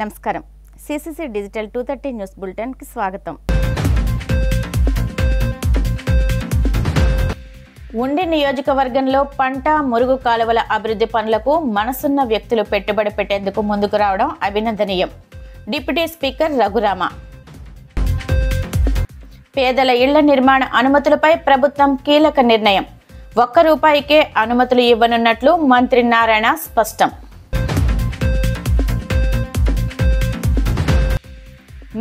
నమస్కారం. CCC digital 230 news bulletin కి స్వాగతం. ఉండి నియోజకవర్గంలో పంట మురుగు కాలువల అభివృద్ధి పనులకు మనసున్న వ్యక్తులు పెట్టుబడి పెట్టేందుకు ముందుకు రావడం అభినందనీయం. Deputy speaker Raghurama. పేదల ఇళ్ల నిర్మాణ అనుమతులపై ప్రభుత్వం కీలక నిర్ణయం. ₹1కే అనుమతులు ఇవ్వనున్నట్లు మంత్రి నారాయణ స్పష్టం.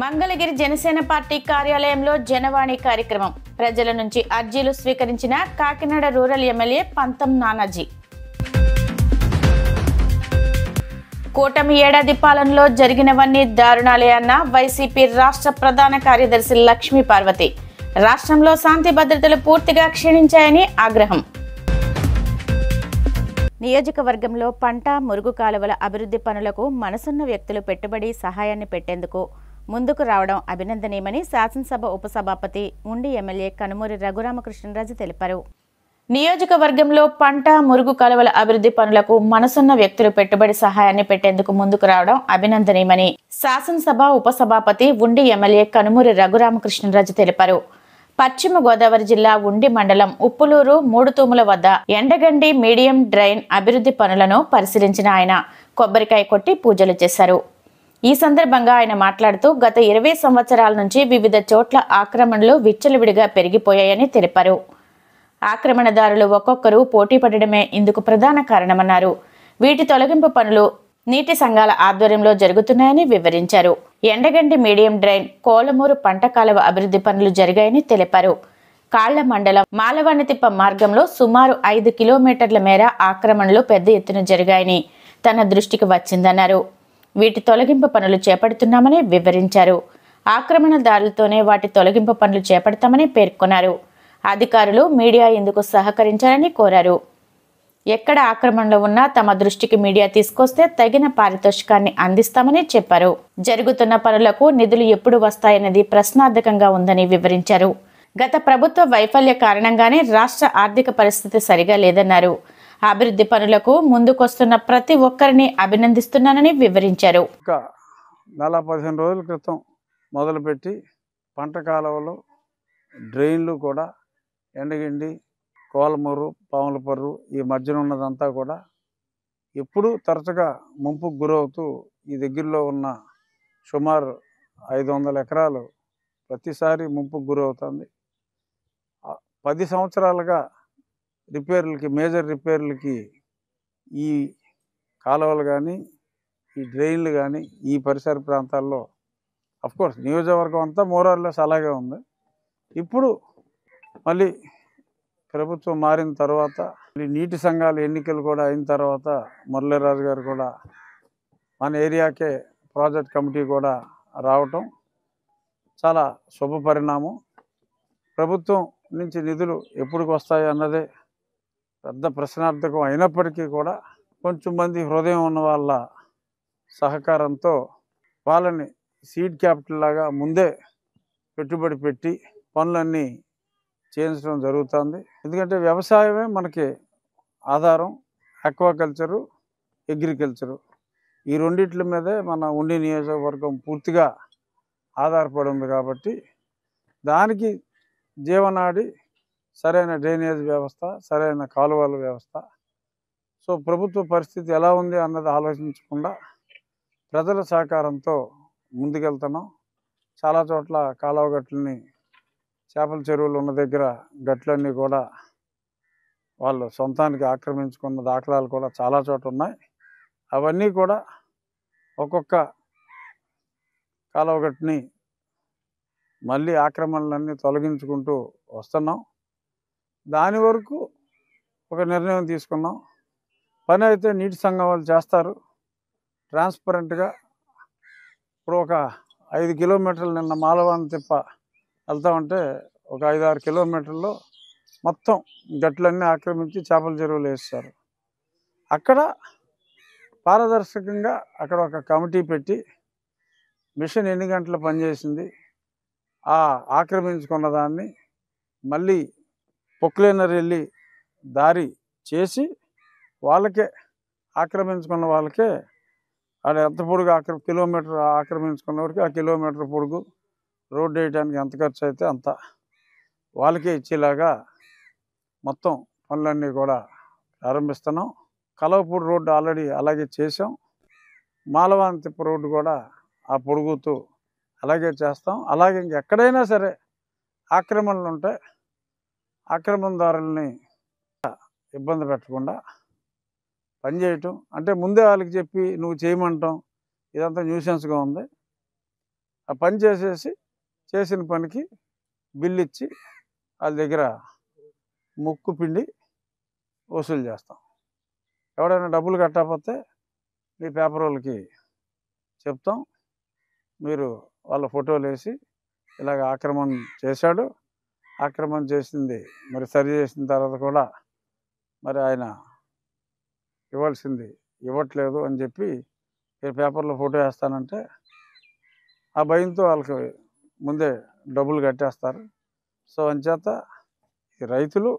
మంగళగిరి జనసేన పార్టీ కార్యాలయంలో జనవాణి కార్యక్రమం. ప్రజల నుంచి అర్జీలు స్వీకరించిన కాకినాడ రూరల్ ఎమ్మెల్యే పంతం నానాజీ. కూటమి ఏడాది పాలనలో జరిగినవన్నీ దారుణాలే అన్న వైసీపీ రాష్ట్ర ప్రధాన కార్యదర్శి లక్ష్మీ పార్వతి. రాష్ట్రంలో శాంతి భద్రతలు పూర్తిగా క్షీణించాయని ఆగ్రహం. నియోజకవర్గంలో పంట మురుగు కాలువల అభివృద్ధి పనులకు మనసున్న వ్యక్తులు పెట్టుబడి సహాయాన్ని పెట్టేందుకు ముందుకు రావడం అభినందనీయమని శాసనసభ ఉపసభాపతి ఉండి ఎమ్మెల్యే కనుమూరి రఘురామకృష్ణరాజు తెలిపారు. నియోజకవర్గంలో పంట మురుగు కాలువల అభివృద్ధి పనులకు మనసున్న వ్యక్తులు పెట్టుబడి సహాయాన్ని పెట్టేందుకు ముందుకు రావడం అభినందనీయమని శాసనసభ ఉపసభాపతి ఉండి ఎమ్మెల్యే కనుమూరి రఘురామకృష్ణరాజు తెలిపారు. పశ్చిమ గోదావరి జిల్లా ఉండి మండలం ఉప్పులూరు మూడుతూముల వద్ద ఎండగండి మీడియం డ్రైన్ అభివృద్ధి పనులను పరిశీలించిన ఆయన కొబ్బరికాయ కొట్టి పూజలు చేశారు. ఈ సందర్భంగా ఆయన మాట్లాడుతూ గత 20 సంవత్సరాల నుంచి వివిధ చోట్ల ఆక్రమణలు విచ్చలవిడిగా పెరిగిపోయాయని తెలిపారు. ఆక్రమణదారులు ఒక్కొక్కరు పోటీ పడడమే ఇందుకు ప్రధాన కారణమన్నారు. వీటి తొలగింపు పనులు నీటి సంఘాల ఆధ్వర్యంలో జరుగుతున్నాయని వివరించారు. ఎండగండి మీడియం డ్రైన్, కోలమూరు పంట కాలువ అభివృద్ధి పనులు జరిగాయని తెలిపారు. కాళ్ల మండలం మాలవాణితిప్ప మార్గంలో సుమారు 5 కిలోమీటర్ల మేర ఆక్రమణలు పెద్ద ఎత్తున జరిగాయని తన దృష్టికి వచ్చిందన్నారు. వీటి తొలగింపు పనులు చేపడుతున్నామని వివరించారు. ఆక్రమణదారులతోనే వాటి తొలగింపు పనులు చేపడతామని పేర్కొన్నారు. అధికారులు మీడియా ఇందుకు సహకరించాలని కోరారు. ఎక్కడ ఆక్రమణలు ఉన్నా తమ దృష్టికి మీడియా తీసుకొస్తే తగిన పారితోషికాన్ని అందిస్తామని చెప్పారు. జరుగుతున్న పనులకు నిధులు ఎప్పుడు వస్తాయన్నది ప్రశ్నార్థకంగా ఉందని వివరించారు. గత ప్రభుత్వ వైఫల్య కారణంగానే రాష్ట్ర ఆర్థిక పరిస్థితి సరిగా లేదన్నారు. అభివృద్ధి పనులకు ముందుకొస్తున్న ప్రతి ఒక్కరిని అభినందిస్తున్నానని వివరించారు. 15 రోజుల క్రితం మొదలుపెట్టి పంట కాలువలు, డ్రైన్లు కూడా ఎండగండి, కోలమూరు, పాములపర్రు ఈ మధ్యన ఉన్నదంతా కూడా ఎప్పుడూ తరచుగా ముంపుకు గురవుతూ ఈ దగ్గరలో ఉన్న సుమారు 500 ఎకరాలు ప్రతిసారి ముంపుకు గురవుతుంది. 10 సంవత్సరాలుగా మేజర్ రిపేర్లకి ఈ కాలువలు కానీ, ఈ డ్రైన్లు కానీ ఈ పరిసర ప్రాంతాల్లో అఫ్కోర్స్ నియోజకవర్గం అంతా మోరార్లెస్ అలాగే ఉంది. ఇప్పుడు మళ్ళీ ప్రభుత్వం మారిన తర్వాత, నీటి సంఘాల ఎన్నికలు కూడా అయిన తర్వాత మురళీరాజు గారు కూడా మన ఏరియాకే ప్రాజెక్ట్ కమిటీ కూడా రావటం చాలా శుభ పరిణామం. ప్రభుత్వం నుంచి నిధులు ఎప్పటికి వస్తాయి అన్నదే పెద్ద ప్రశ్నార్థకం అయినప్పటికీ కూడా కొంచెం మంది హృదయం ఉన్న వాళ్ళ సహకారంతో వాళ్ళని సీడ్ క్యాపిటల్ లాగా ముందే పెట్టుబడి పెట్టి పనులన్నీ చేయించడం జరుగుతుంది. ఎందుకంటే వ్యవసాయమే మనకి ఆధారం. ఆక్వాకల్చరు, అగ్రికల్చరు ఈ రెండిట్ల మీదే మన ఉండి నియోజకవర్గం పూర్తిగా ఆధారపడి ఉంది. కాబట్టి దానికి జీవనాడి సరైన డ్రైనేజ్ వ్యవస్థ, సరైన కాలువల వ్యవస్థ. సో ప్రభుత్వ పరిస్థితి ఎలా ఉంది అన్నది ఆలోచించకుండా ప్రజల సహకారంతో ముందుకెళ్తున్నాం. చాలా చోట్ల కాలువ గట్లని, చేపల చెరువులు ఉన్న దగ్గర గట్లన్నీ కూడా వాళ్ళు సొంతానికి ఆక్రమించుకున్న దాఖలాలు కూడా చాలా చోట్ల ఉన్నాయి. అవన్నీ కూడా ఒక్కొక్క కాలువ గట్టుని మళ్ళీ ఆక్రమణలన్నీ తొలగించుకుంటూ వస్తున్నాం. దాని వరకు ఒక నిర్ణయం తీసుకున్నాం. పని అయితే నీటి సంఘం వాళ్ళు చేస్తారు ట్రాన్స్పరెంట్గా. ఇప్పుడు ఒక 5 కిలోమీటర్లు నిన్న మాలవాణితిప్ప వెళ్తామంటే ఒక 5-6 కిలోమీటర్లో మొత్తం గట్లన్నీ ఆక్రమించి చేపల చెరువులు వేస్తారు. అక్కడ పారదర్శకంగా అక్కడ ఒక కమిటీ పెట్టి మిషన్ ఎన్ని గంటలు పనిచేసింది, ఆ ఆక్రమించుకున్న దాన్ని మళ్ళీ పొక్లైనర్ వెళ్ళి దారి చేసి వాళ్ళకే ఆక్రమించుకున్న వాళ్ళకే ఆడ ఎంత పొడుగు కిలోమీటర్ ఆక్రమించుకున్నవాడికి ఆ కిలోమీటర్ పొడుగు రోడ్డు వేయడానికి ఎంత ఖర్చు అయితే అంత వాళ్ళకే ఇచ్చేలాగా మొత్తం పనులన్నీ కూడా ప్రారంభిస్తున్నాం. కలవపూడి రోడ్డు ఆల్రెడీ అలాగే చేసాం. మాలవాంతిప్ప రోడ్డు కూడా ఆ పొడుగుతూ అలాగే చేస్తాం. అలాగే ఇంకెక్కడైనా సరే ఆక్రమణలు ఉంటే ఆక్రమణదారుల్ని ఇబ్బంది పెట్టకుండా పనిచేయటం, అంటే ముందే వాళ్ళకి చెప్పి నువ్వు చేయమంటాం, ఇదంతా న్యూసెన్స్గా ఉంది. ఆ పని చేసేసి చేసిన పనికి బిల్లు ఇచ్చి వాళ్ళ దగ్గర ముక్కు పిండి వసూలు చేస్తాం. ఎవడైనా డబ్బులు కట్టకపోతే మీ పేపర్ వాళ్ళకి చెప్తాం, మీరు వాళ్ళ ఫోటోలు వేసి ఇలాగ ఆక్రమణ చేశాడు, ఆక్రమణ చేసింది మరి సరి చేసిన తర్వాత కూడా మరి ఆయన ఇవ్వాల్సింది ఇవ్వట్లేదు అని చెప్పి మీరు పేపర్లో ఫోటో వేస్తానంటే ఆ భయంతో వాళ్ళకి ముందే డబ్బులు కట్టేస్తారు. సో అంచేత ఈ రైతులు,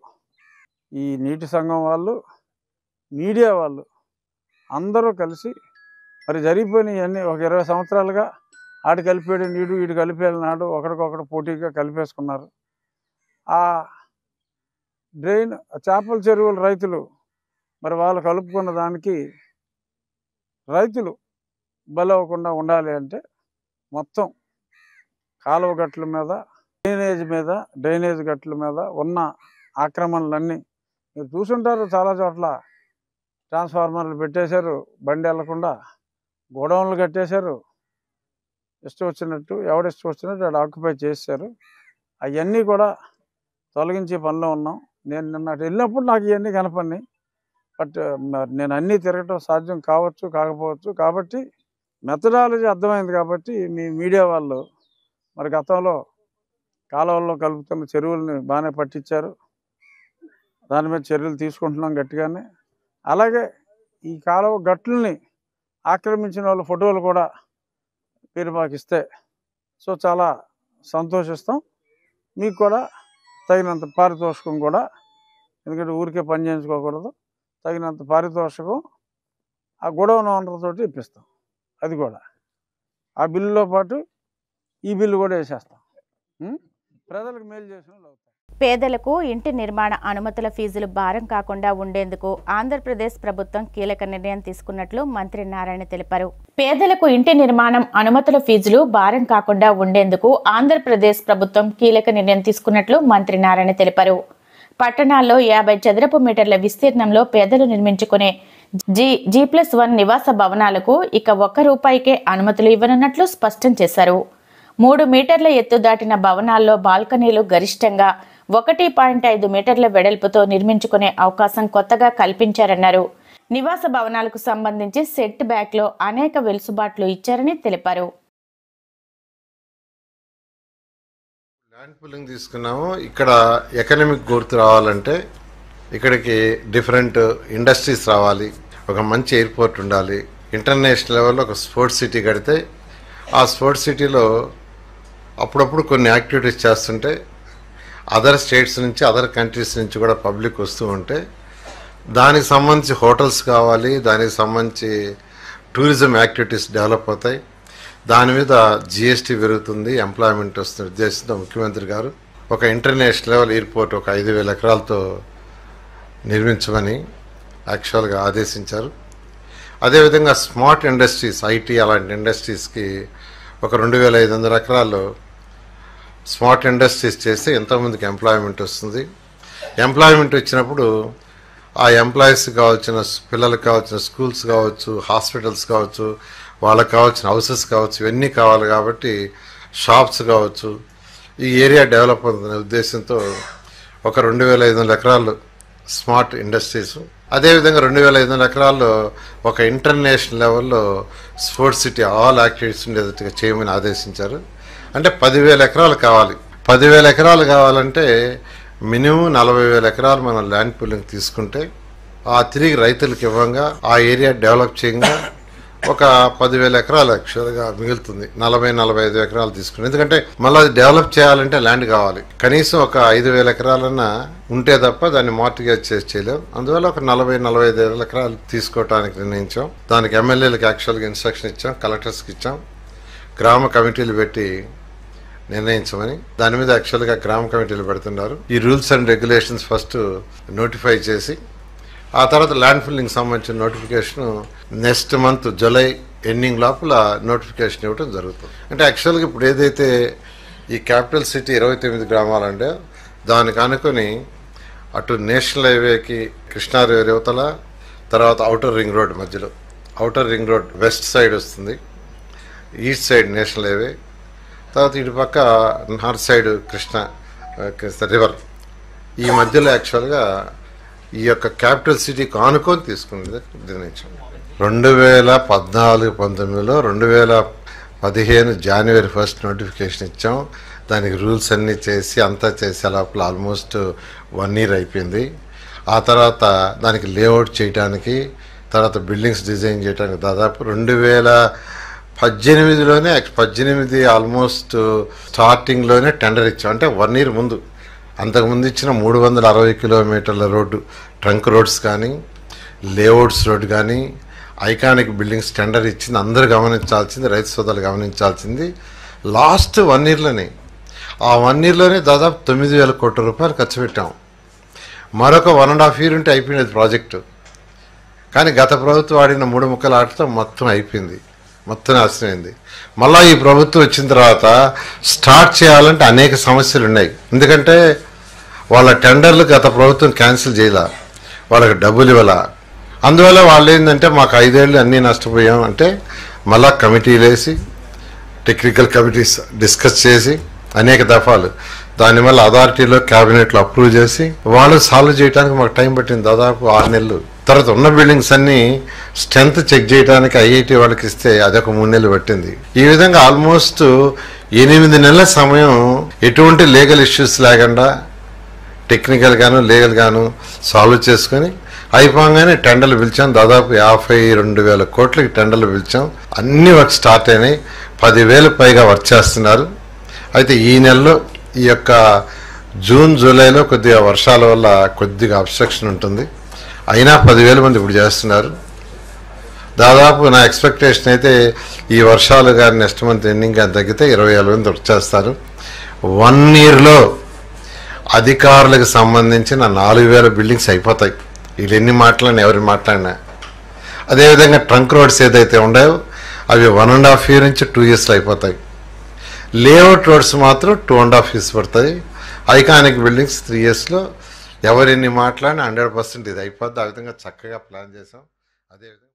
ఈ నీటి సంఘం వాళ్ళు, మీడియా వాళ్ళు అందరూ కలిసి మరి జరిగిపోయినవన్నీ ఒక 20 సంవత్సరాలుగా ఆడు కలిపాడు నీడు వీడు కలిపేనాడు ఒకరికొకరు పోటీగా కలిపేసుకున్నారు. ఆ డ్రైన్ చేపల చెరువుల రైతులు మరి వాళ్ళు కలుపుకున్న దానికి రైతులు బలవకుండా ఉండాలి అంటే మొత్తం కాలువ గట్ల మీద డ్రైనేజ్ గట్ల మీద ఉన్న ఆక్రమణలన్నీ మీరు చూసుంటారు. చాలా చోట్ల ట్రాన్స్ఫార్మర్లు పెట్టేశారు, బండి వెళ్లకుండా గోడౌన్లు కట్టేశారు, ఇష్టం వచ్చినట్టు ఎవడిష్టం వచ్చినట్టు అక్కడ ఆక్యుపై చేశారు. అవన్నీ కూడా తొలగించే పనిలో ఉన్నాం. నేను నిన్న వెళ్ళినప్పుడు నాకు ఇవన్నీ కనపడినాయి. బట్ నేను అన్నీ తిరగటం సాధ్యం కావచ్చు కాకపోవచ్చు. కాబట్టి మెథడాలజీ అర్థమైంది. కాబట్టి మీ మీడియా వాళ్ళు మరి గతంలో కాలువల్లో కలుపుతున్న చెరువుల్ని బాగానే పట్టించారు, దాని మీద చర్యలు తీసుకుంటున్నాం గట్టిగానే. అలాగే ఈ కాలువ గట్లని ఆక్రమించిన వాళ్ళ ఫోటోలు కూడా మీరు మాకు ఇస్తే సో చాలా సంతోషిస్తాం. మీకు కూడా తగినంత పారితోషికం కూడా, ఎందుకంటే ఊరికే పని చేయించుకోకూడదు, తగినంత పారితోషికం ఆ గొడవన ఓనర్తోటి ఇప్పిస్తాం. అది కూడా ఆ బిల్లులో పాటు ఈ బిల్లు కూడా వేసేస్తాం. ప్రజలకు మేలు చేసిన వాళ్ళు అవుతారు. పేదలకు ఇంటి నిర్మాణ అనుమతుల ఫీజులు భారం కాకుండా ఉండేందుకు ఆంధ్రప్రదేశ్ ప్రభుత్వం కీలక నిర్ణయం తీసుకున్నట్లు మంత్రి నారాయణ తెలిపారు. పేదలకు ఇంటి నిర్మాణం అనుమతుల ఫీజులు భారం కాకుండా ఉండేందుకు ఆంధ్రప్రదేశ్ ప్రభుత్వం కీలక నిర్ణయం తీసుకున్నట్లు మంత్రి నారాయణ తెలిపారు. పట్టణాల్లో 50 చదరపు మీటర్ల విస్తీర్ణంలో పేదలు నిర్మించుకునే G+1 నివాస భవనాలకు ఇక ₹1 అనుమతులు ఇవ్వనున్నట్లు స్పష్టం చేశారు. 3 మీటర్ల ఎత్తు దాటిన భవనాల్లో బాల్కనీలు గరిష్టంగా 1.5 మీటర్ల వెడల్పుతో నిర్మించుకునే అవకాశం కొత్తగా కల్పించారన్నారు. నివాస భవనాలకు సంబంధించి సెట్ బ్యాక్లో అనేక వెసులుబాట్లు ఇచ్చారని తెలిపారు. ల్యాండ్ పూలింగ్ తీసుకున్నాము. ఇక్కడ ఎకనామిక్ గ్రోత్ రావాలంటే ఇక్కడికి డిఫరెంట్ ఇండస్ట్రీస్ రావాలి, ఒక మంచి ఎయిర్పోర్ట్ ఉండాలి, ఇంటర్నేషనల్ లెవెల్లో ఒక స్పోర్ట్స్ సిటీ కడితే ఆ స్పోర్ట్స్ సిటీలో అప్పుడప్పుడు కొన్ని యాక్టివిటీస్ చేస్తుంటే అదర్ స్టేట్స్ నుంచి అదర్ కంట్రీస్ నుంచి కూడా పబ్లిక్ వస్తూ ఉంటే దానికి సంబంధించి హోటల్స్ కావాలి, దానికి సంబంధించి టూరిజం యాక్టివిటీస్ డెవలప్ అవుతాయి. దాని మీద జిఎస్టీ పెరుగుతుంది, ఎంప్లాయ్మెంట్ వస్తున్న ఉద్దేశంతో ముఖ్యమంత్రి గారు ఒక ఇంటర్నేషనల్ లెవెల్ ఎయిర్పోర్ట్ ఒక 5,000 ఎకరాలతో నిర్మించమని యాక్చువల్గా ఆదేశించారు. అదేవిధంగా స్మార్ట్ ఇండస్ట్రీస్, ఐటీ అలాంటి ఇండస్ట్రీస్కి ఒక 2,500 ఎకరాల్లో స్మార్ట్ ఇండస్ట్రీస్ చేస్తే ఎంతోమందికి ఎంప్లాయ్మెంట్ వస్తుంది. ఎంప్లాయ్మెంట్ వచ్చినప్పుడు ఆ ఎంప్లాయీస్కి కావాల్సిన, పిల్లలకు కావాల్సిన స్కూల్స్ కావచ్చు, హాస్పిటల్స్ కావచ్చు, వాళ్ళకి కావాల్సిన హౌసెస్ కావచ్చు, ఇవన్నీ కావాలి. కాబట్టి షాప్స్ కావచ్చు, ఈ ఏరియా డెవలప్ అవుతున్న ఉద్దేశంతో ఒక 2,500 ఎకరాలు స్మార్ట్ ఇండస్ట్రీస్, అదేవిధంగా 2,500 ఎకరాల్లో ఒక ఇంటర్నేషనల్ లెవెల్లో స్పోర్ట్స్ సిటీ ఆల్ యాక్టివిటీస్ ఉండేటట్టుగా చేయమని ఆదేశించారు. అంటే 10,000 ఎకరాలు కావాలి. 10,000 ఎకరాలు కావాలంటే మినిమం 40,000 ఎకరాలు మనం ల్యాండ్ పూలింగ్ తీసుకుంటే ఆ తిరిగి రైతులకు ఇవ్వంగా ఆ ఏరియా డెవలప్ చేయంగా ఒక 10,000 ఎకరాలు యాక్చువల్గా మిగులుతుంది. 40-45 ఎకరాలు తీసుకుని, ఎందుకంటే మళ్ళీ అది డెవలప్ చేయాలంటే ల్యాండ్ కావాలి. కనీసం ఒక 5,000 ఎకరాలన్నా ఉంటే తప్ప దాన్ని మార్టిగేజ్ చేసి చేయలేం. అందువల్ల ఒక 40-45 ఎకరాలు తీసుకోవడానికి నిర్ణయించాం. దానికి ఎమ్మెల్యేలకు యాక్చువల్గా ఇన్స్ట్రక్షన్ ఇచ్చాం, కలెక్టర్స్కి ఇచ్చాం, గ్రామ కమిటీలు పెట్టి నిర్ణయించమని. దాని మీద యాక్చువల్గా గ్రామ కమిటీలు పెడుతున్నారు. ఈ rules and regulations first notify చేసి ఆ తర్వాత ల్యాండ్ ఫిల్లింగ్ సంబంధించిన notification next month July ending లోపల నోటిఫికేషన్ ఇవ్వడం జరుగుతుంది. అంటే యాక్చువల్గా ఇప్పుడు ఏదైతే ఈ క్యాపిటల్ సిటీ 29 గ్రామాలంటే దానికి అనుకుని అటు నేషనల్ హైవేకి కృష్ణా రివర్ యువతల, తర్వాత ఔటర్ రింగ్ రోడ్ మధ్యలో, outer ring road west side వస్తుంది, ఈస్ట్ సైడ్ నేషనల్ హైవే, తర్వాత ఇటు పక్క నార్త్ సైడ్ కృష్ణా రివర్, ఈ మధ్యలో యాక్చువల్గా ఈ యొక్క క్యాపిటల్ సిటీకి ఆనుకొని తీసుకునేది నిర్ణయించాం. 2014-19లో 2015 జనవరి 1 నోటిఫికేషన్ ఇచ్చాం. దానికి రూల్స్ అన్నీ చేసి అంతా చేసే లోపల ఆల్మోస్ట్ 1 year అయిపోయింది. ఆ తర్వాత దానికి లేఅవుట్ చేయడానికి, తర్వాత బిల్డింగ్స్ డిజైన్ చేయడానికి దాదాపు 2018లోనే 18 ఆల్మోస్ట్ స్టార్టింగ్లోనే టెండర్ ఇచ్చాం. అంటే 1 year ముందు. అంతకుముందు ఇచ్చిన 360 కిలోమీటర్ల రోడ్డు, ట్రంక్ రోడ్స్ కానీ, లేఅవుట్స్ రోడ్ కానీ, ఐకానిక్ బిల్డింగ్స్ టెండర్ ఇచ్చింది. అందరూ గమనించాల్సింది, రైతు సోదరులు గమనించాల్సింది. లాస్ట్ 1 yearలోనే, ఆ 1 yearలోనే దాదాపు 9,000 కోట్ల రూపాయలు ఖర్చు పెట్టాం. మరొక 1.5 year ఉంటే అయిపోయినది ప్రాజెక్టు. కానీ గత ప్రభుత్వం ఆడిన 3 ముక్కల ఆటతో మొత్తం అయిపోయింది, మొత్తం నాశనమైంది. మళ్ళీ ఈ ప్రభుత్వం వచ్చిన తర్వాత స్టార్ట్ చేయాలంటే అనేక సమస్యలు ఉన్నాయి. ఎందుకంటే వాళ్ళ టెండర్లు గత ప్రభుత్వం క్యాన్సిల్ చేయాల, వాళ్ళకి డబ్బులు ఇవ్వాల. అందువల్ల వాళ్ళు ఏంటంటే మాకు 5 ఏళ్ళు అన్నీ నష్టపోయాం అంటే మళ్ళా కమిటీలు వేసి, టెక్నికల్ కమిటీస్ డిస్కస్ చేసి అనేక దఫాలు దానివల్ల అథారిటీలో క్యాబినెట్లో అప్రూవ్ చేసి వాళ్ళు సాల్వ్ చేయడానికి మాకు టైం పట్టింది, దాదాపు 6 నెలలు. తర్వాత ఉన్న బిల్డింగ్స్ అన్ని స్ట్రెంత్ చెక్ చేయడానికి ఐఐటి వాళ్ళకి ఇస్తే అదొక 3 నెలలు పట్టింది. ఈ విధంగా ఆల్మోస్ట్ 8 నెలల సమయం ఎటువంటి లీగల్ ఇష్యూస్ లేకుండా టెక్నికల్ గాను లీగల్ గాను సాల్వ్ చేసుకుని అయిపోగానే టెండర్లు పిలిచాం. దాదాపు 52,000 కోట్లకి టెండర్లు పిలిచాం. అన్ని వర్క్ స్టార్ట్ అయినాయి. 10,000 పైగా వర్క్ చేస్తున్నారు. అయితే ఈ నెలలో ఈ యొక్క జూన్ జూలైలో కొద్దిగా వర్షాల వల్ల కొద్దిగా అబ్స్ట్రక్షన్ ఉంటుంది. అయినా 10,000 మంది ఇప్పుడు చేస్తున్నారు. దాదాపు నా ఎక్స్పెక్టేషన్ అయితే ఈ వర్షాలు కానీ నెక్స్ట్ మంత్ ఎండింగ్ కానీ తగ్గితే 20,000 మంది వర్క్ చేస్తారు. 1 yearలో అధికారులకు సంబంధించిన 4,000 బిల్డింగ్స్ అయిపోతాయి. వీళ్ళు ఎన్ని మాట్లాడినా ఎవరు మాట్లాడినా. అదేవిధంగా ట్రంక్ రోడ్స్ ఏదైతే ఉన్నాయో అవి 1.5 year నుంచి 2 yearsలో అయిపోతాయి. లేఅవుట్ రోడ్స్ మాత్రం 2.5 years పడతాయి. Iconic buildings 3 yearsలో. ఎవరెన్ని మాట్లాడినా 100% ఇది అయిపోద్ది. ఆ విధంగా చక్కగా ప్లాన్ చేసాం. అదేవిధంగా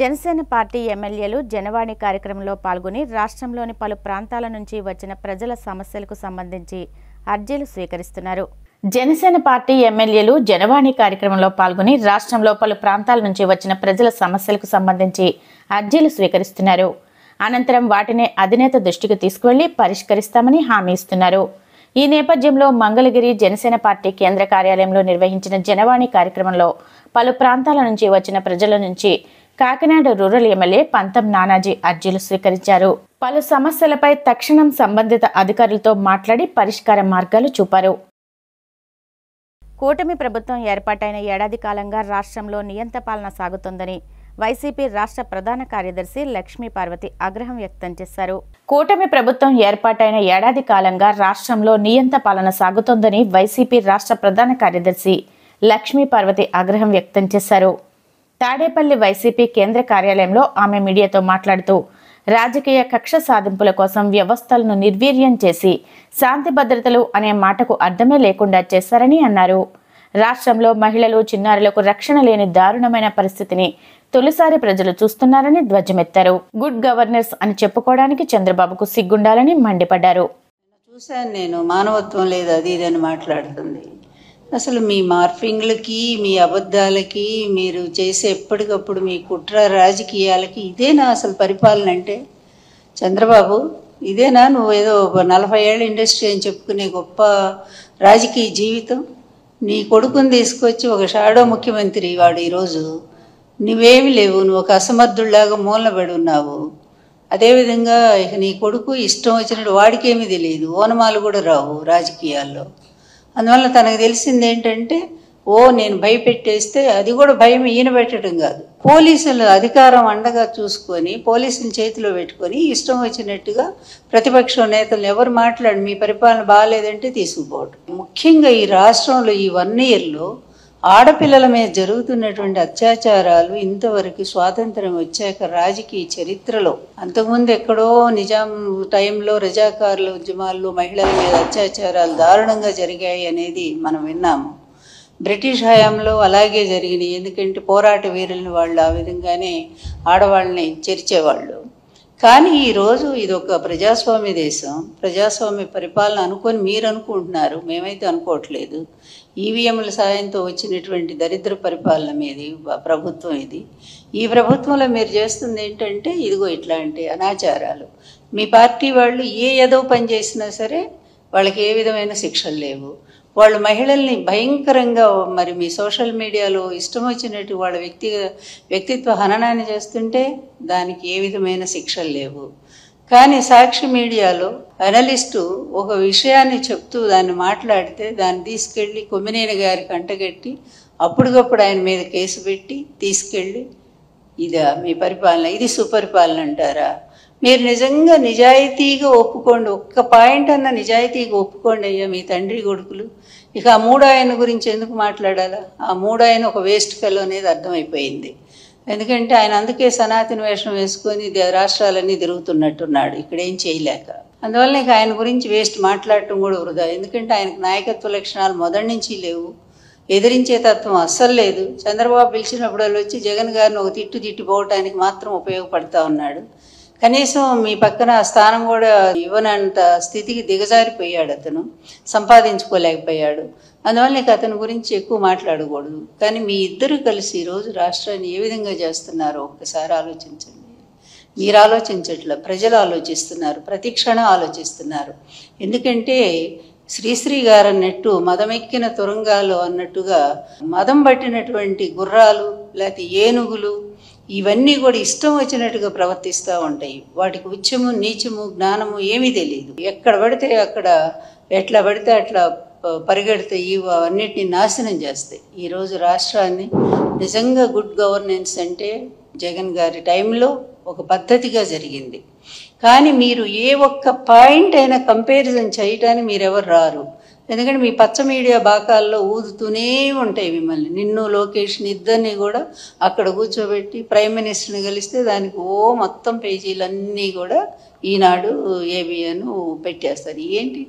జనసేన పార్టీ ఎమ్మెల్యేలు జనవాణి కార్యక్రమంలో పాల్గొని రాష్ట్రంలోని పలు ప్రాంతాల నుంచి వచ్చిన ప్రజల సమస్యలకు సంబంధించి అర్జీలు స్వీకరిస్తున్నారు. జనసేన పార్టీ ఎమ్మెల్యేలు జనవాణి కార్యక్రమంలో పాల్గొని రాష్ట్రంలో పలు ప్రాంతాల నుంచి వచ్చిన ప్రజల సమస్యలకు సంబంధించి అర్జీలు స్వీకరిస్తున్నారు. అనంతరం వాటిని అధినేత దృష్టికి తీసుకువెళ్లి పరిష్కరిస్తామని హామీ ఇస్తున్నారు. ఈ నేపథ్యంలో మంగళగిరి జనసేన పార్టీ కేంద్ర కార్యాలయంలో నిర్వహించిన జనవాణి కార్యక్రమంలో పలు ప్రాంతాల నుంచి వచ్చిన ప్రజల నుంచి కాకినాడ రూరల్ ఎమ్మెల్యే పంతం నానాజీ అర్జీలు స్వీకరించారు. పలు సమస్యలపై తక్షణం సంబంధిత అధికారులతో మాట్లాడి పరిష్కార మార్గాలు చూపారు. కూటమి ప్రభుత్వం ఏర్పాటైన ఏడాది కాలంగా రాష్ట్రంలో నియంత పాలన సాగుతోందని వైసీపీ రాష్ట్ర ప్రధాన కార్యదర్శి లక్ష్మీ పార్వతి ఆగ్రహం వ్యక్తం చేశారు. కూటమి ప్రభుత్వం ఏర్పాటైన ఏడాది కాలంగా రాష్ట్రంలో నియంత పాలన సాగుతోందని వైసీపీ రాష్ట్ర ప్రధాన కార్యదర్శి లక్ష్మీ పార్వతి ఆగ్రహం వ్యక్తం చేశారు. తాడేపల్లి వైసీపీ కేంద్ర కార్యాలయంలో ఆమె మీడియాతో మాట్లాడుతూ రాజకీయ కక్ష సాధింపుల కోసం వ్యవస్థలను నిర్వీర్యం చేసి శాంతి భద్రతలు అనే మాటకు అర్థమే లేకుండా చేశారని అన్నారు. రాష్ట్రంలో మహిళలు చిన్నారులకు రక్షణ లేని దారుణమైన పరిస్థితిని తొలిసారి ప్రజలు చూస్తున్నారని ధ్వజమెత్తారు. గుడ్ గవర్నెన్స్ అని చెప్పుకోవడానికి చంద్రబాబుకు సిగ్గుండాలని మండిపడ్డారు. చూశాను నేను, మానవత్వం లేదు అది ఇదని మాట్లాడుతుంది. అసలు మీ మార్ఫింగ్లకి, మీ అబద్ధాలకి, మీరు చేసే ఎప్పటికప్పుడు మీ కుట్ర రాజకీయాలకి ఇదేనా అసలు పరిపాలన అంటే? చంద్రబాబు, ఇదేనా నువ్వు ఏదో 40 ఏళ్ళ ఇండస్ట్రీ అని చెప్పుకునే గొప్ప రాజకీయ జీవితం? నీ కొడుకుని తీసుకొచ్చి ఒక షాడో ముఖ్యమంత్రి వాడు ఈరోజు నువ్వేమి లేవు, నువ్వు ఒక అసమర్థుల్లాగా మూలబడి ఉన్నావు. అదేవిధంగా ఇక నీ కొడుకు ఇష్టం వచ్చినట్టు, వాడికేమీ తెలియదు, ఓనమాలు కూడా రావు రాజకీయాల్లో. అందువల్ల తనకు తెలిసింది ఏంటంటే, నేను భయపెట్టేస్తే, అది కూడా భయం ఈయన పెట్టడం కాదు, పోలీసుల అధికారం అండగా చూసుకొని పోలీసుల చేతిలో పెట్టుకొని ఇష్టం వచ్చినట్టుగా ప్రతిపక్ష నేతలు ఎవరు మాట్లాడి మీ పరిపాలన బాగాలేదంటే తీసుకుపోవటం. ముఖ్యంగా ఈ రాష్ట్రంలో ఈ 1 yearలో ఆడపిల్లల మీద జరుగుతున్నటువంటి అత్యాచారాలు ఇంతవరకు స్వాతంత్రం వచ్చాక రాజకీయ చరిత్రలో, అంతకుముందు ఎక్కడో నిజాం టైంలో రజాకారుల ఉద్యమాల్లో మహిళల మీద అత్యాచారాలు దారుణంగా జరిగాయి అనేది మనం విన్నాము. బ్రిటిష్ హయాంలో అలాగే జరిగినాయి. ఎందుకంటే పోరాట వీరుల్ని వాళ్ళు ఆ విధంగానే ఆడవాళ్ళని చేర్చేవాళ్ళు. కానీ ఈరోజు ఇది ఒక ప్రజాస్వామ్య దేశం, ప్రజాస్వామ్య పరిపాలన అనుకొని మీరు అనుకుంటున్నారు, మేమైతే అనుకోవట్లేదు. ఈవీఎంల సాయంతో వచ్చినటువంటి దరిద్ర పరిపాలన మీది ప్రభుత్వం ఇది. ఈ ప్రభుత్వంలో మీరు చేస్తుంది ఏంటంటే ఇదిగో ఇట్లాంటి అనాచారాలు. మీ పార్టీ వాళ్ళు ఏదో పని చేసినా సరే వాళ్ళకి ఏ విధమైన శిక్షలు లేవు. వాళ్ళు మహిళల్ని భయంకరంగా మరి మీ సోషల్ మీడియాలో ఇష్టం వచ్చినట్టు వాళ్ళ వ్యక్తిత్వ హననాన్ని చేస్తుంటే దానికి ఏ విధమైన శిక్షలు లేవు. కానీ సాక్షి మీడియాలో అనలిస్టు ఒక విషయాన్ని చెప్తూ దాన్ని మాట్లాడితే దాన్ని తీసుకెళ్ళి కొమ్మినేని గారికి అంటగట్టి అప్పటికప్పుడు ఆయన మీద కేసు పెట్టి తీసుకెళ్ళి, ఇదా మీ పరిపాలన, ఇది సుపరిపాలన అంటారా? మీరు నిజంగా నిజాయితీగా ఒప్పుకోండి, ఒక్క పాయింట్ అన్న నిజాయితీగా ఒప్పుకోండి అయ్యా మీ తండ్రి కొడుకులు. ఇక ఆ 3 ఆయన గురించి ఎందుకు మాట్లాడాలా? ఆ 3 ఆయన ఒక వేస్ట్ ఫెలో అనేది అర్థమైపోయింది. ఎందుకంటే ఆయన అందుకే సనాతన వేషం వేసుకొని రాష్ట్రాలన్నీ తిరుగుతున్నట్టున్నాడు ఇక్కడ ఏం చేయలేక. అందువల్ల ఇక ఆయన గురించి వేస్ట్ మాట్లాడటం కూడా వృధా. ఎందుకంటే ఆయనకు నాయకత్వ లక్షణాలు మొదటి నుంచి లేవు, ఎదిరించే తత్వం అస్సలు లేదు. చంద్రబాబు పిలిచినప్పుడు వచ్చి జగన్ గారిని ఒక తిట్టిపోవటానికి మాత్రం ఉపయోగపడతా ఉన్నాడు. కనీసం మీ పక్కన స్థానం కూడా ఇవ్వనంత స్థితికి దిగజారిపోయాడు, అతను సంపాదించుకోలేకపోయాడు. అందువల్ల ఇక అతని గురించి ఎక్కువ మాట్లాడకూడదు. కానీ మీ ఇద్దరు కలిసి ఈరోజు రాష్ట్రాన్ని ఏ విధంగా చేస్తున్నారో ఒక్కసారి ఆలోచించండి. మీరు ఆలోచించట్ల, ప్రజలు ఆలోచిస్తున్నారు, ప్రతి క్షణం ఆలోచిస్తున్నారు. ఎందుకంటే శ్రీశ్రీ గారు అన్నట్టు మదమెక్కిన తురంగాలు అన్నట్టుగా మదం పట్టినటువంటి గుర్రాలు లేకపోతే ఏనుగులు ఇవన్నీ కూడా ఇష్టం వచ్చినట్టుగా ప్రవర్తిస్తూ ఉంటాయి. వాటికి ఉచ్చము నీచము జ్ఞానము ఏమీ తెలియదు. ఎక్కడ పడితే అక్కడ ఎట్లా పడితే అట్లా పరిగెడతాయి, అన్నిటిని నాశనం చేస్తాయి. ఈరోజు రాష్ట్రాన్ని నిజంగా గుడ్ గవర్నెన్స్ అంటే జగన్ గారి టైంలో ఒక పద్ధతిగా జరిగింది. కానీ మీరు ఏ ఒక్క పాయింట్ అయినా కంపారిజన్ చేయటానికి మీరెవరు రారు. ఎందుకంటే మీ పచ్చ మీడియా బాకాల్లో ఊదుతూనే ఉంటాయి మిమ్మల్ని. నిన్ను లోకేష్ని ఇద్దరిని కూడా అక్కడ కూర్చోబెట్టి ప్రైమ్ మినిస్టర్ని కలిస్తే దానికి మొత్తం పేజీలన్నీ కూడా ఈనాడు ఏబిఎన్ పెట్టేస్తారు. ఏంటి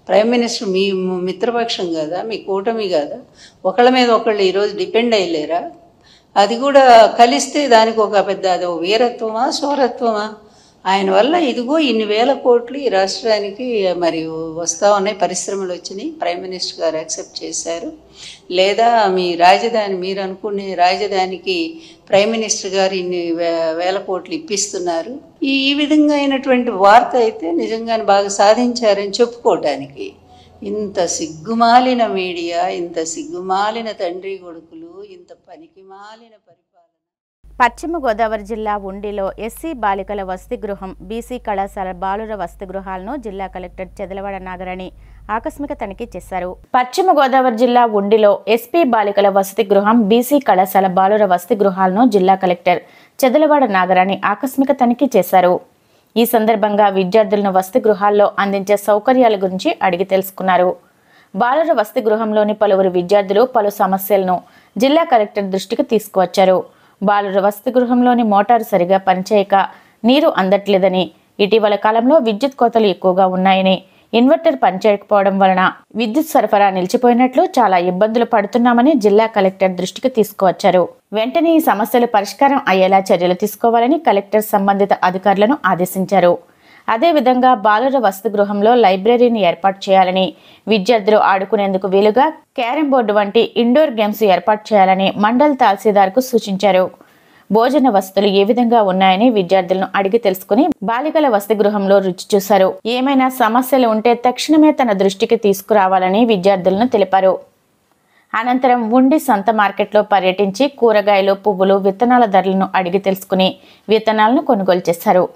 ప్రైమ్ మినిస్టర్ మీ మిత్రపక్షం కదా, మీ కూటమి కదా, ఒకళ్ళ మీద ఒకళ్ళు ఈరోజు డిపెండ్ అయ్యలేరా? అది కూడా కలిస్తే దానికి ఒక పెద్ద అది వీరత్వమా శౌరత్వమా? ఆయన వల్ల ఇదిగో ఇన్ని వేల కోట్లు ఈ రాష్ట్రానికి మరి వస్తూ ఉన్నాయి, పరిశ్రమలు వచ్చినాయి, ప్రైమ్ మినిస్టర్ గారు యాక్సెప్ట్ చేశారు. లేదా మీ రాజధాని, మీరు అనుకునే రాజధానికి ప్రైమ్ మినిస్టర్ గారు ఇన్ని వేల కోట్లు ఇప్పిస్తున్నారు. ఈ విధంగా అయినటువంటి వార్త అయితే నిజంగానే బాగా సాధించారని చెప్పుకోవటానికి. ఇంత సిగ్గుమాలిన మీడియా, ఇంత సిగ్గుమాలిన తండ్రి కొడుకులు, ఇంత పనికిమాలిన పరిపాలన. పశ్చిమ గోదావరి జిల్లా ఉండిలో ఎస్సీ బాలికల వసతి గృహం, బీసీ కళాశాల బాలుర వసతి గృహాలను జిల్లా కలెక్టర్ చెదలవాడ నాగరాణి ఆకస్మిక తనిఖీ చేశారు. పశ్చిమ గోదావరి జిల్లా ఉండిలో ఎస్పీ బాలికల వసతి గృహం, బీసీ కళాశాల బాలుర వసతి గృహాలను జిల్లా కలెక్టర్ చెదలవాడ నాగరాణి ఆకస్మిక తనిఖీ చేశారు. ఈ సందర్భంగా విద్యార్థులను వసతి గృహాల్లో అందించే సౌకర్యాల గురించి అడిగి తెలుసుకున్నారు. బాలుర వసతి గృహంలోని పలువురు విద్యార్థులు పలు సమస్యలను జిల్లా కలెక్టర్ దృష్టికి తీసుకువచ్చారు. బాలుర వసతి గృహంలోని మోటారు సరిగా పనిచేయక నీరు అందట్లేదని, ఇటీవల కాలంలో విద్యుత్ కోతలు ఎక్కువగా ఉన్నాయని, ఇన్వర్టర్ పనిచేయకపోవడం వలన విద్యుత్ సరఫరా నిలిచిపోయినట్లు చాలా ఇబ్బందులు పడుతున్నామని జిల్లా కలెక్టర్ దృష్టికి తీసుకువచ్చారు. వెంటనే ఈ సమస్యలు పరిష్కారం అయ్యేలా చర్యలు తీసుకోవాలని కలెక్టర్ సంబంధిత అధికారులను ఆదేశించారు. అదేవిధంగా బాలుర వసతి గృహంలో లైబ్రరీని ఏర్పాటు చేయాలని, విద్యార్థులు ఆడుకునేందుకు వీలుగా క్యారమ్ బోర్డు వంటి ఇండోర్ గేమ్స్ ఏర్పాటు చేయాలని మండల్ తహసీల్దార్కు సూచించారు. భోజన వసతులు ఏ విధంగా ఉన్నాయని విద్యార్థులను అడిగి తెలుసుకుని బాలికల వసతి గృహంలో రుచి చూశారు. ఏమైనా సమస్యలు ఉంటే తక్షణమే తన దృష్టికి తీసుకురావాలని విద్యార్థులను తెలిపారు. అనంతరం ఉండి సంత మార్కెట్లో పర్యటించి కూరగాయలు, పువ్వులు, విత్తనాల ధరలను అడిగి తెలుసుకుని విత్తనాలను కొనుగోలు చేశారు.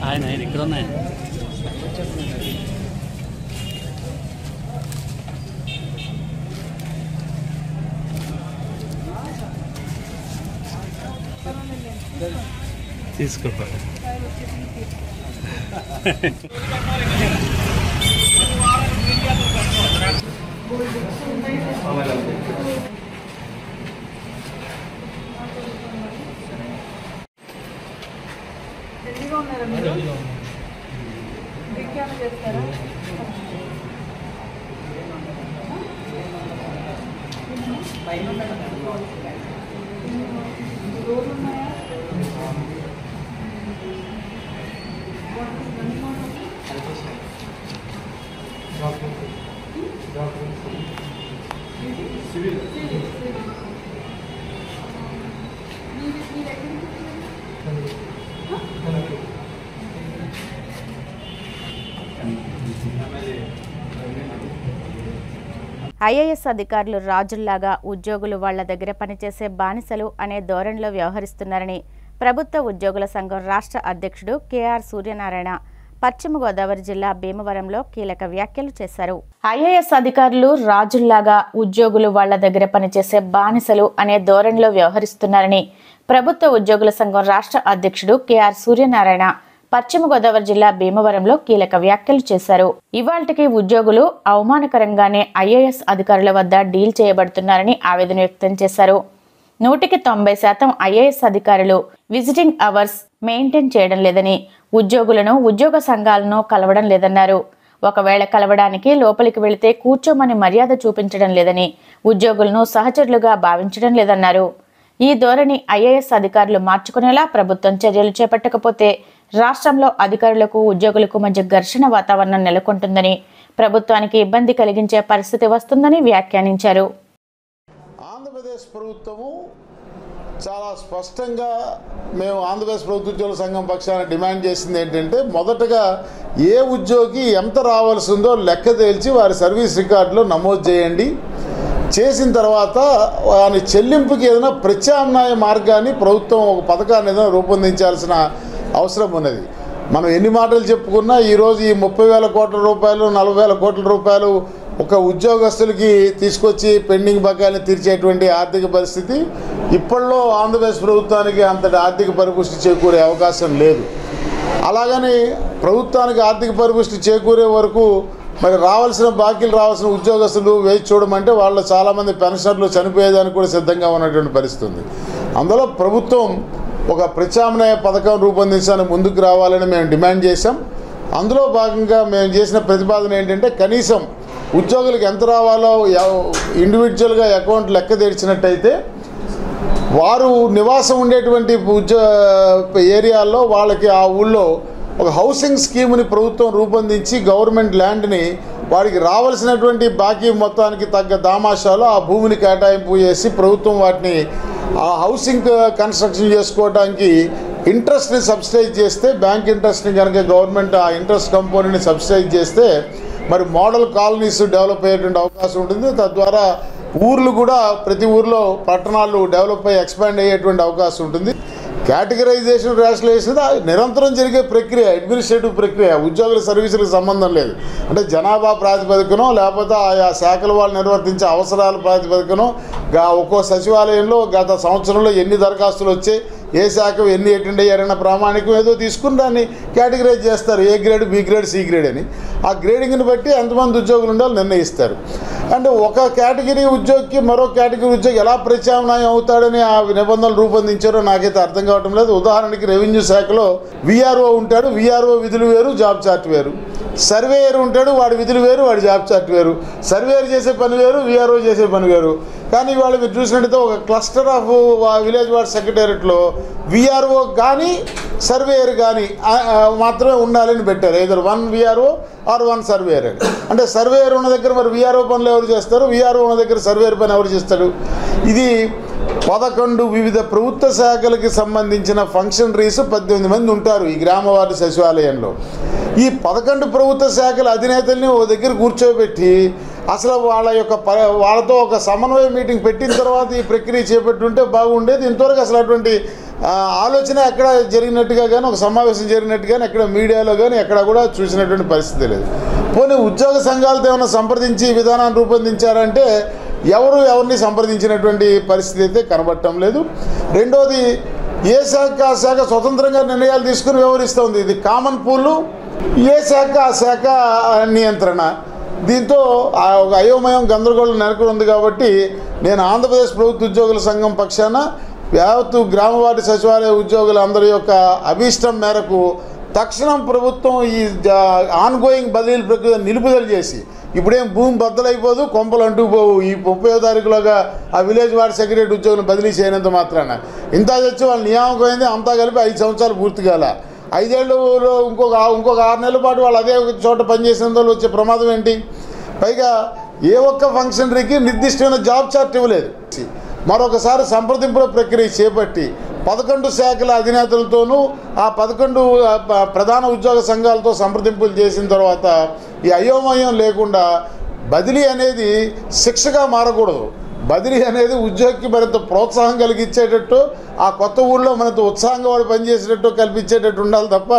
ఆయన ఇక్కడ ఉన్నాయి. తీసుకోవాలి. ఐఏఎస్ అధికారులు రాజుల్లాగా ఉద్యోగులు వాళ్ల దగ్గర పనిచేసే బానిసలు అనే ధోరణిలో వ్యవహరిస్తున్నారని ప్రభుత్వ ఉద్యోగుల సంఘం రాష్ట్ర అధ్యక్షుడు కెఆర్ సూర్యనారాయణ పశ్చిమ గోదావరి జిల్లా భీమవరంలో కీలక వ్యాఖ్యలు చేశారు. ఐఏఎస్ అధికారులు రాజుల్లాగా ఉద్యోగులు వాళ్ల దగ్గర పనిచేసే బానిసలు అనే ధోరణిలో వ్యవహరిస్తున్నారని ప్రభుత్వ ఉద్యోగుల సంఘం రాష్ట్ర అధ్యక్షుడు కెఆర్ సూర్యనారాయణ పశ్చిమ గోదావరి జిల్లా భీమవరంలో కీలక వ్యాఖ్యలు చేశారు. ఇవాళ్టికి ఉద్యోగులు అవమానకరంగానే ఐఏఎస్ అధికారుల వద్ద డీల్ చేయబడుతున్నారని ఆవేదన వ్యక్తం చేశారు. 190% ఐఏఎస్ అధికారులు విజిటింగ్ అవర్స్ మెయింటైన్ చేయడం లేదని, ఉద్యోగులను, ఉద్యోగ సంఘాలను కలవడం లేదన్నారు. ఒకవేళ కలవడానికి లోపలికి వెళితే కూర్చోమని మర్యాద చూపించడం లేదని, ఉద్యోగులను సహచరులుగా భావించడం లేదన్నారు. ఈ ధోరణి ఐఏఎస్ అధికారులు మార్చుకునేలా ప్రభుత్వం చర్యలు చేపట్టకపోతే రాష్ట్రంలో అధికారులకు, ఉద్యోగులకు మధ్య ఘర్షణ వాతావరణం నెలకొంటుందని, ప్రభుత్వానికి ఇబ్బంది కలిగించే పరిస్థితి వస్తుందని వ్యాఖ్యానించారు. ఆంధ్రప్రదేశ్ ప్రభుత్వము చాలా స్పష్టంగా మేము ఆంధ్రప్రదేశ్ ప్రభుత్వ ఉద్యోగుల సంఘం పక్షాన డిమాండ్ చేసింది ఏంటంటే, మొదటగా ఏ ఉద్యోగి ఎంత రావాల్సి ఉందో లెక్క తేల్చి వారి సర్వీస్ రికార్డులో నమోదు చేయండి. చేసిన తర్వాత వారి చెల్లింపుకి ఏదైనా ప్రత్యామ్నాయ మార్గాన్ని ప్రభుత్వం ఒక పథకాన్ని ఏదైనా రూపొందించాల్సిన అవసరం ఉన్నది. మనం ఎన్ని మాటలు చెప్పుకున్నా ఈరోజు ఈ 30,000 కోట్ల రూపాయలు, 40,000 కోట్ల రూపాయలు ఒక ఉద్యోగస్తులకి తీసుకొచ్చి పెండింగ్ బకాయిని తీర్చేటువంటి ఆర్థిక పరిస్థితి ఇప్పట్లో ఆంధ్రప్రదేశ్ ప్రభుత్వానికి అంతటి ఆర్థిక పరిపుష్టి చేకూరే అవకాశం లేదు. అలాగని ప్రభుత్వానికి ఆర్థిక పరిపుష్టి చేకూరే వరకు మరి రావాల్సిన ఉద్యోగస్తులు వేచి చూడమంటే వాళ్ళు చాలామంది పెన్షనర్లు చనిపోయేదానికి కూడా సిద్ధంగా ఉన్నటువంటి పరిస్థితి ఉంది. అందులో ప్రభుత్వం ఒక ప్రత్యామ్నాయ పథకం రూపొందించడానికి ముందుకు రావాలని మేము డిమాండ్ చేశాం. అందులో భాగంగా మేము చేసిన ప్రతిపాదన ఏంటంటే, కనీసం ఉద్యోగులకు ఎంత రావాలో ఇండివిజువల్గా అకౌంట్ లెక్క తెరిచినట్టయితే వారు నివాసం ఉండేటువంటి ఏరియాల్లో వాళ్ళకి ఆ ఊళ్ళో ఒక హౌసింగ్ స్కీమ్ని ప్రభుత్వం రూపొందించి గవర్నమెంట్ ల్యాండ్ని వారికి రావాల్సినటువంటి బాకీ మొత్తానికి తగ్గ దామాషాలు ఆ భూమిని కేటాయింపు చేసి ప్రభుత్వం వాటిని ఆ హౌసింగ్ కన్స్ట్రక్షన్ చేసుకోవడానికి ఇంట్రెస్ట్ని సబ్సిడైజ్ చేస్తే, బ్యాంక్ ఇంట్రెస్ట్ని కనుక గవర్నమెంట్ ఆ ఇంట్రెస్ట్ కంపోనెంట్ని సబ్సిడైజ్ చేస్తే మరి మోడల్ కాలనీస్ డెవలప్ అయ్యేటువంటి అవకాశం ఉంటుంది. తద్వారా ఊర్లు కూడా ప్రతి ఊర్లో పట్టణాలు డెవలప్ అయ్యి ఎక్స్పాండ్ అయ్యేటువంటి అవకాశం ఉంటుంది. కేటగరైజేషన్, రేషనలైజేషన్ నిరంతరం జరిగే ప్రక్రియ, అడ్మినిస్ట్రేటివ్ ప్రక్రియ, ఉద్యోగుల సర్వీసులకు సంబంధం లేదు. అంటే జనాభా ప్రాతిపదికనో లేకపోతే ఆయా శాఖల వాళ్ళు నిర్వర్తించే అవసరాల ప్రాతిపదికనో ఒక్కో సచివాలయంలో గత సంవత్సరంలో ఎన్ని దరఖాస్తులు వచ్చాయి, ఏ శాఖ ఎన్ని అటెండ్ అయ్యారన్న ప్రామాణికం ఏదో తీసుకుని దాన్ని కేటగరైజ్ చేస్తారు. A grade, B grade, C grade అని. ఆ గ్రేడింగ్ని బట్టి ఎంతమంది ఉద్యోగులు ఉండాలో నిర్ణయిస్తారు. అంటే ఒక కేటగిరీ ఉద్యోగికి మరో కేటగిరీ ఉద్యోగి ఎలా ప్రత్యామ్నాయం అవుతాడని ఆ నిబంధనలు రూపొందించారో నాకైతే అర్థం కావటం లేదు. ఉదాహరణకి రెవెన్యూ శాఖలో విఆర్ఓ ఉంటాడు, విఆర్ఓ విధులు వేరు, జాబ్ చార్ట్ వేరు. సర్వేయర్ ఉంటాడు, వాడి విధులు వేరు, వాడి జాబ్ చార్ట్ వేరు. సర్వేయర్ చేసే పని వేరు, విఆర్ఓ చేసే పని వేరు. కానీ ఇవాళ మీరు చూసినట్టయితే ఒక క్లస్టర్ ఆఫ్ విలేజ్ వార్డ్ సెక్రటేరియట్లో విఆర్ఓ కానీ సర్వేయర్ కానీ మాత్రమే ఉండాలని పెట్టారు. ఏదో 1 విఆర్ఓ ఆర్ 1 సర్వేయర్ అని. అంటే సర్వేయర్ ఉన్న దగ్గర మరి విఆర్ఓ పనులు ఎవరు చేస్తారు, విఆర్ఓ ఉన్న దగ్గర సర్వేయర్ పని ఎవరు చేస్తాడు? ఇది 11 వివిధ ప్రభుత్వ శాఖలకి సంబంధించిన ఫంక్షనరీస్ 18 మంది ఉంటారు ఈ గ్రామ వార్డు సచివాలయంలో. ఈ 11 ప్రభుత్వ శాఖల అధినేతల్ని ఓ దగ్గర కూర్చోబెట్టి అసలు వాళ్ళతో ఒక సమన్వయ మీటింగ్ పెట్టిన తర్వాత ఈ ప్రక్రియ చేపట్టుంటే బాగుండేది. ఇంతవరకు అసలు అటువంటి ఆలోచన ఎక్కడ జరిగినట్టుగా కానీ, ఒక సమావేశం జరిగినట్టు కానీ ఎక్కడ మీడియాలో కానీ ఎక్కడ కూడా చూసినటువంటి పరిస్థితి లేదు. పోనీ ఉద్యోగ సంఘాలతో ఏమైనా సంప్రదించి విధానాన్ని రూపొందించారంటే ఎవరిని సంప్రదించినటువంటి పరిస్థితి అయితే కనబడటం లేదు. రెండోది, ఏ శాఖ ఆ శాఖ స్వతంత్రంగా నిర్ణయాలు తీసుకుని వ్యవహరిస్తుంది. ఇది కామన్ పూలు, ఏ శాఖ ఆ శాఖ నియంత్రణ. దీంతో ఒక అయోమయం గందరగోళం నెలకొని ఉంది. కాబట్టి నేను ఆంధ్రప్రదేశ్ ప్రభుత్వ ఉద్యోగుల సంఘం పక్షాన యావత్తు గ్రామ వార్డు సచివాలయ ఉద్యోగులందరి యొక్క అభీష్టం మేరకు తక్షణం ప్రభుత్వం ఈ ఆన్గోయింగ్ బదిలీల ప్రక్రియ నిలుపుదల చేసి, ఇప్పుడేం భూమి బద్దలైపోదు, కొంపలు అంటుకుపోవు. ఈ 30వ తారీఖులోగా ఆ విలేజ్ వార్డ్ సెక్రటరీ ఉద్యోగులను బదిలీ చేయనంత మాత్రాన ఇంత తెచ్చి వాళ్ళు నియామకం అయింది. అంతా కలిపి 5 సంవత్సరాలు పూర్తి కాల. 5 ఏళ్ళలో ఇంకొక 6 నెలల పాటు వాళ్ళు అదే చోట పనిచేసినందువల్ల వచ్చే ప్రమాదం ఏంటి? పైగా ఏ ఒక్క ఫంక్షనరీకి నిర్దిష్టమైన జాబ్ చార్ట్ ఇవ్వలేదు. మరొకసారి సంప్రదింపుల ప్రక్రియ చేపట్టి 11 శాఖల అధినేతలతోనూ ఆ 11 ప్రధాన ఉద్యోగ సంఘాలతో సంప్రదింపులు చేసిన తర్వాత ఈ అయోమయం లేకుండా బదిలీ అనేది శిక్షగా మారకూడదు. బదిలీ అనేది ఉద్యోగికి మరింత ప్రోత్సాహం కలిగించేటట్టు, ఆ కొత్త ఊళ్ళో మనతో ఉత్సాహంగా వాడు పనిచేసేటట్టు కల్పించేటట్టు ఉండాలి తప్ప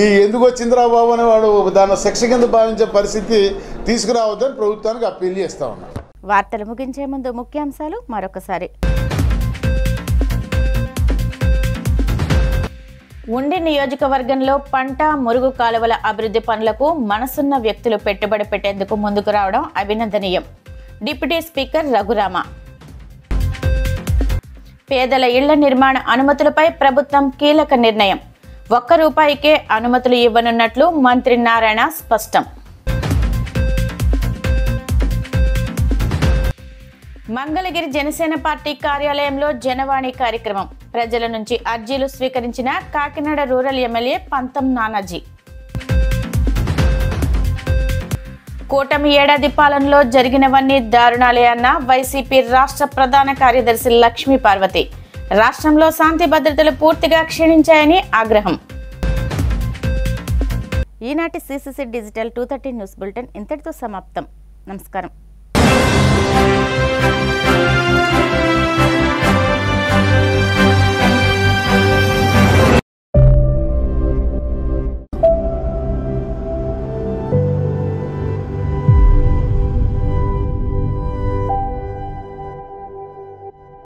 ఈ ఎందుకు వచ్చిందిరా బాబు అని వాడు దాన్ని శిక్ష కింద భావించే పరిస్థితి తీసుకురావద్దని ప్రభుత్వానికి అప్పీల్ చేస్తా ఉన్నాను. వార్తలు ముగించే ముందు ముఖ్యాంశాలు మరొకసారి. ఉండి నియోజకవర్గంలో పంట, మురుగు కాలువల అభివృద్ధి పనులకు మనసున్న వ్యక్తులు పెట్టుబడి పెట్టేందుకు ముందుకు రావడం అభినందనీయం. Deputy speaker Raghurama. పేదల ఇళ్ల నిర్మాణ అనుమతులపై ప్రభుత్వం కీలక నిర్ణయం. ₹1కే అనుమతులు ఇవ్వనున్నట్లు మంత్రి నారాయణ స్పష్టం. మంగళగిరి జనసేన పార్టీ కార్యాలయంలో జనవాణి కార్యక్రమం. ప్రజల నుంచి అర్జీలు స్వీకరించిన కాకినాడ రూరల్ ఎమ్మెల్యే పంతం నానాజీ. కూటమి ఏడాది పాలనలో జరిగినవన్నీ దారుణాలే అన్న వైసీపీ రాష్ట్ర ప్రధాన కార్యదర్శి లక్ష్మీ పార్వతి. రాష్ట్రంలో శాంతి భద్రతలు పూర్తిగా క్షీణించాయని ఆగ్రహం. ఈనాటి సిసిసి డిజిటల్ 230 న్యూస్ బులెటిన్ ఇంతటితో సమాప్తం. నమస్కారం.